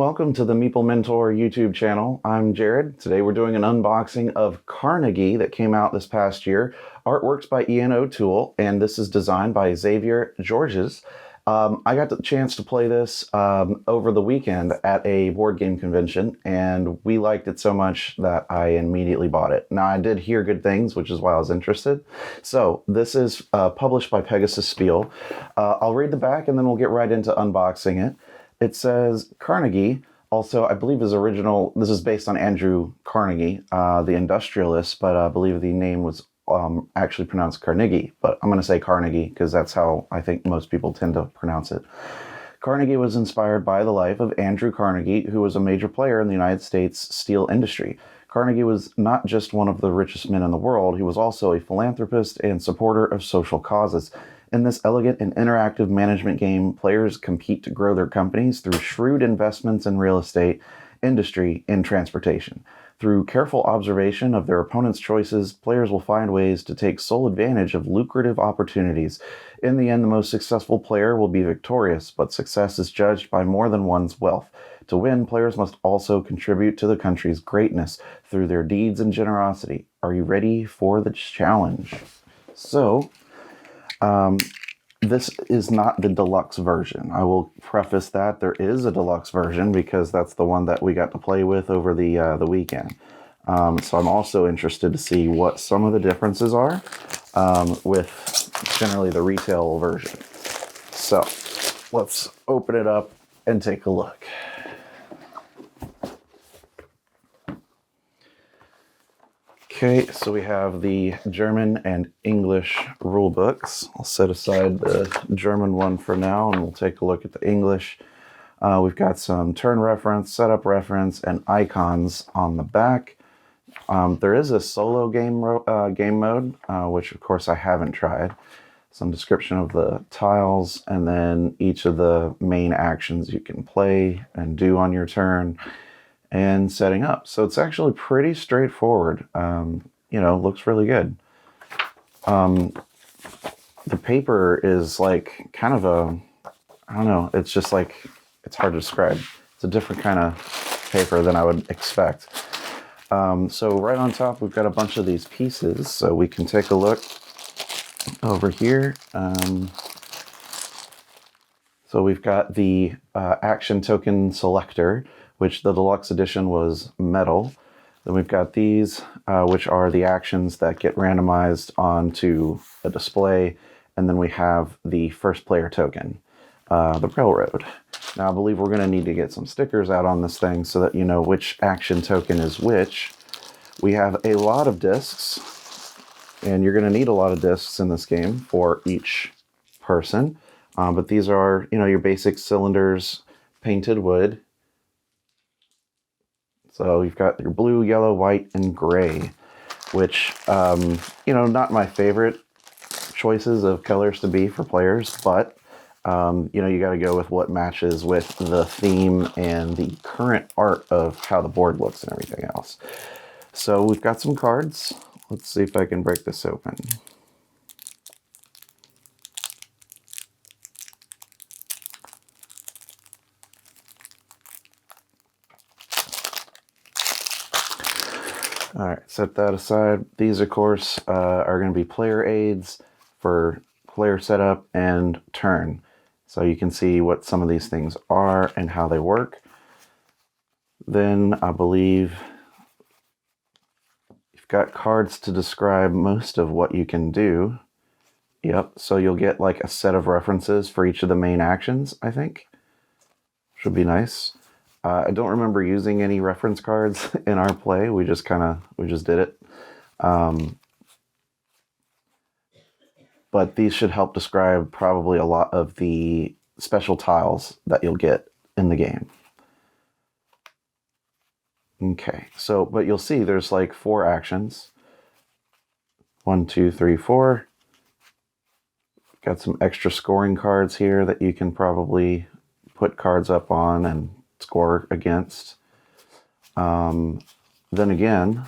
welcome to the Meeple Mentor YouTube channel. I'm Jared. Today we're doing an unboxing of Carnegie that came out this past year. Artworks by Ian O'Toole, and this is designed by Xavier Georges. I got the chance to play this over the weekend at a board game convention, and we liked it so much that I immediately bought it. Now, I did hear good things, which is why I was interested. So this is published by Pegasus Spiele. I'll read the back, and then we'll get right into unboxing it. It says Carnegie, also I believe is original, this is based on Andrew Carnegie, the industrialist, but I believe the name was actually pronounced Carnegie, but I'm going to say Carnegie because that's how I think most people tend to pronounce it. Carnegie was inspired by the life of Andrew Carnegie, who was a major player in the United States steel industry. Carnegie was not just one of the richest men in the world, he was also a philanthropist and supporter of social causes. In this elegant and interactive management game, players compete to grow their companies through shrewd investments in real estate, industry, and transportation. Through careful observation of their opponents' choices, players will find ways to take sole advantage of lucrative opportunities. In the end, the most successful player will be victorious, but success is judged by more than one's wealth. To win, players must also contribute to the country's greatness through their deeds and generosity. Are you ready for the challenge? So, this is not the deluxe version. I will preface that there is a deluxe version because that's the one that we got to play with over the weekend. So I'm also interested to see what some of the differences are with generally the retail version. So let's open it up and take a look. Okay, so we have the German and English rule books. I'll set aside the German one for now and we'll take a look at the English. We've got some turn reference, setup reference, and icons on the back. There is a solo game mode, which of course I haven't tried. Some description of the tiles and then each of the main actions you can play and do on your turn. And setting up. So it's actually pretty straightforward. Looks really good. The paper is like kind of I don't know, it's just like, it's hard to describe. It's a different kind of paper than I would expect. So right on top, we've got a bunch of these pieces. So we can take a look over here. So we've got the action token selector, which the deluxe edition was metal. Then we've got these, which are the actions that get randomized onto a display. And then we have the first player token, the railroad. Now I believe we're gonna need to get some stickers out on this thing so that you know which action token is which. We have a lot of discs, and you're gonna need a lot of discs in this game for each person. But these are, your basic cylinders, painted wood. So you've got your blue, yellow, white, and gray, which, not my favorite choices of colors to be for players, but, you got to go with what matches with the theme and the current art of how the board looks and everything else. So we've got some cards. Let's see if I can break this open. All right, set that aside. These, of course, are going to be player aids for player setup and turn. So you can see what some of these things are and how they work. Then I believe you've got cards to describe most of what you can do. Yep, so you'll get like a set of references for each of the main actions, I think. Should be nice. I don't remember using any reference cards in our play. We just did it. But these should help describe probably a lot of the special tiles that you'll get in the game. Okay, so, but you'll see there's like 4 actions. 1, 2, 3, 4. Got some extra scoring cards here that you can probably put cards up on and score against. Then again,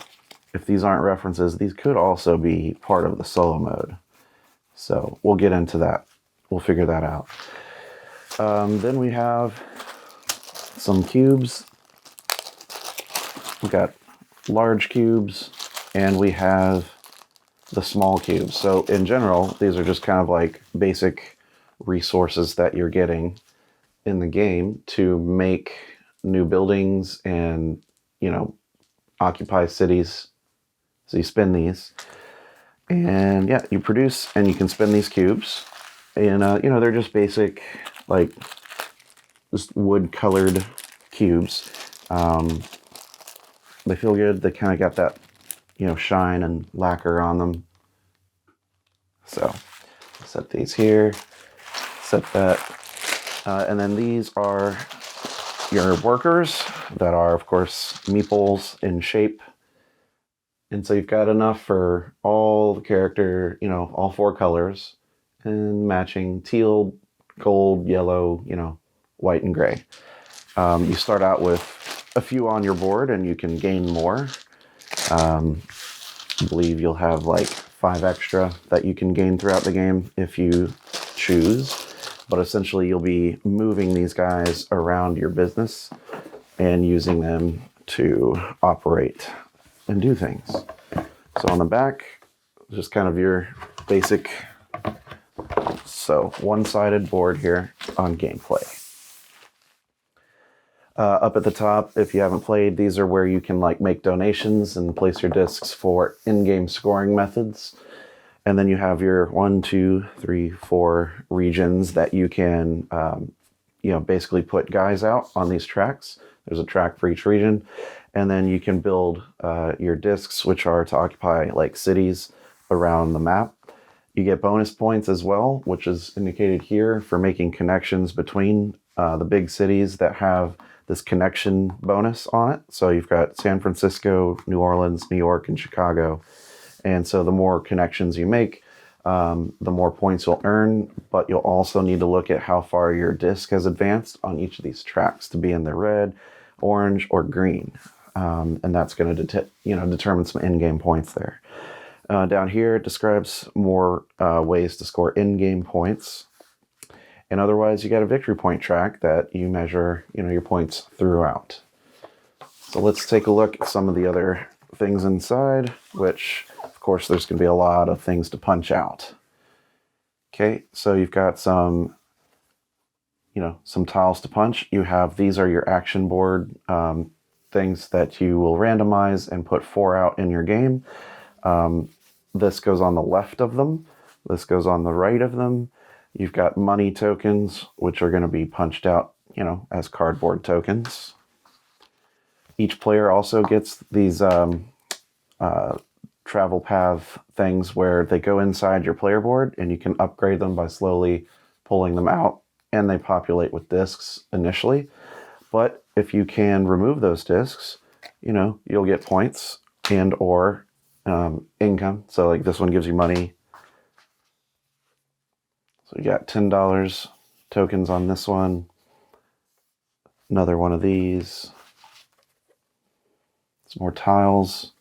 if these aren't references, these could also be part of the solo mode. So we'll get into that. We'll figure that out. Then we have some cubes. We've got large cubes, and we have the small cubes. So in general, these are just kind of like basic resources that you're getting in the game to make new buildings and, you know, occupy cities. So you spin these, and yeah, you produce, and you can spin these cubes. And, you know, they're just basic, like, just wood-colored cubes. They feel good. They kind of got that, you know, shine and lacquer on them. So set these here, set that. And then these are your workers that are, of course, meeples in shape. And so you've got enough for all the character, you know, all 4 colors, and matching teal, gold, yellow, you know, white, and gray. You start out with a few on your board, and you can gain more. I believe you'll have like 5 extra that you can gain throughout the game if you choose. But essentially, you'll be moving these guys around your business and using them to operate and do things. So on the back, just kind of your basic, so one-sided board here on gameplay. Up at the top, if you haven't played, these are where you can like make donations and place your discs for in-game scoring methods. And then you have your 1, 2, 3, 4 regions that you can, you know, basically put guys out on these tracks. There's a track for each region. And then you can build your discs, which are to occupy like cities around the map. You get bonus points as well, which is indicated here for making connections between the big cities that have this connection bonus on it. So you've got San Francisco, New Orleans, New York, and Chicago. And so the more connections you make, the more points you'll earn, but you'll also need to look at how far your disc has advanced on each of these tracks to be in the red, orange, or green. And that's going to determine some in-game points there. Down here, it describes more ways to score in-game points. And otherwise, you got a victory point track that you measure, you know, your points throughout. So let's take a look at some of the other things inside, which, of course, there's going to be a lot of things to punch out. Okay, so you've got some, you know, some tiles to punch. You have, these are your action board things that you will randomize and put 4 out in your game. This goes on the left of them. This goes on the right of them. You've got money tokens, which are going to be punched out, you know, as cardboard tokens. Each player also gets these travel path things where they go inside your player board, and you can upgrade them by slowly pulling them out, and they populate with discs initially. But if you can remove those discs, you know, you'll get points and or income. So like this one gives you money. So you got $10 tokens on this one. Another one of these. Some more tiles.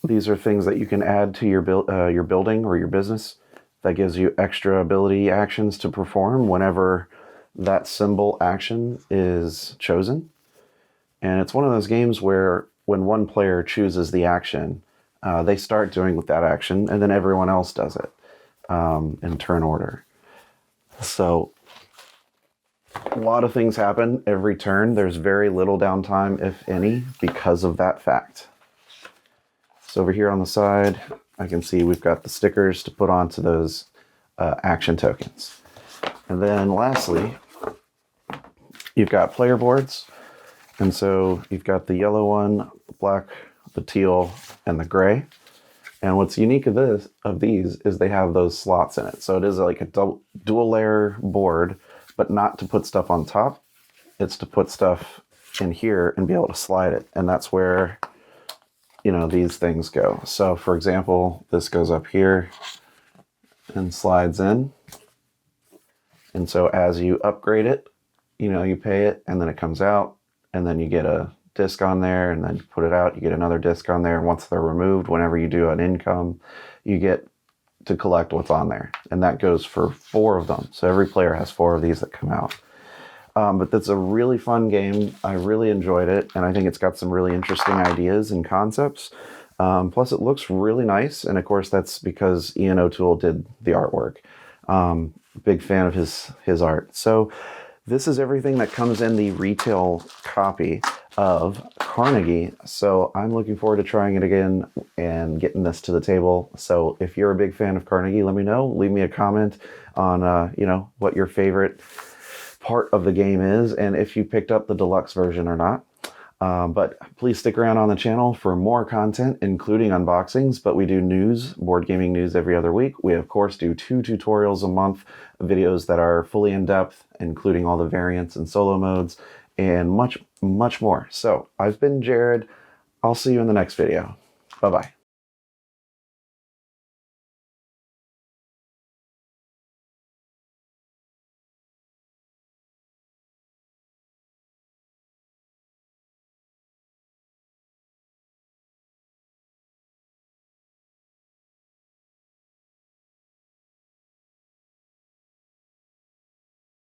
These are things that you can add to your building or your business. That gives you extra ability actions to perform whenever that symbol action is chosen. And it's one of those games where when one player chooses the action, they start doing with that action, and then everyone else does it in turn order. So a lot of things happen every turn. There's very little downtime, if any, because of that fact. So over here on the side, I can see we've got the stickers to put onto those action tokens. And then lastly, you've got player boards. And so you've got the yellow one, the black, the teal, and the gray. And what's unique of these is they have those slots in it. So it is like a dual layer board, but not to put stuff on top. It's to put stuff in here and be able to slide it. And that's where, you know, these things go. So for example, this goes up here and slides in. And so as you upgrade it, you know, you pay it, and then it comes out, and then you get a disc on there, and then you put it out, you get another disc on there. And once they're removed, whenever you do an income, you get to collect what's on there. And that goes for 4 of them. So every player has 4 of these that come out. But that's a really fun game. I really enjoyed it, and I think it's got some really interesting ideas and concepts. Plus, it looks really nice, and of course, that's because Ian O'Toole did the artwork. Big fan of his art. So this is everything that comes in the retail copy of Carnegie. So I'm looking forward to trying it again and getting this to the table. So if you're a big fan of Carnegie, let me know. Leave me a comment on what your favorite part of the game is, and if you picked up the deluxe version or not. But please stick around on the channel for more content, including unboxings. But we do news, board gaming news, every other week. We, of course, do 2 tutorials a month, videos that are fully in-depth, including all the variants and solo modes, and much, much more. So I've been Jared. I'll see you in the next video. Bye-bye.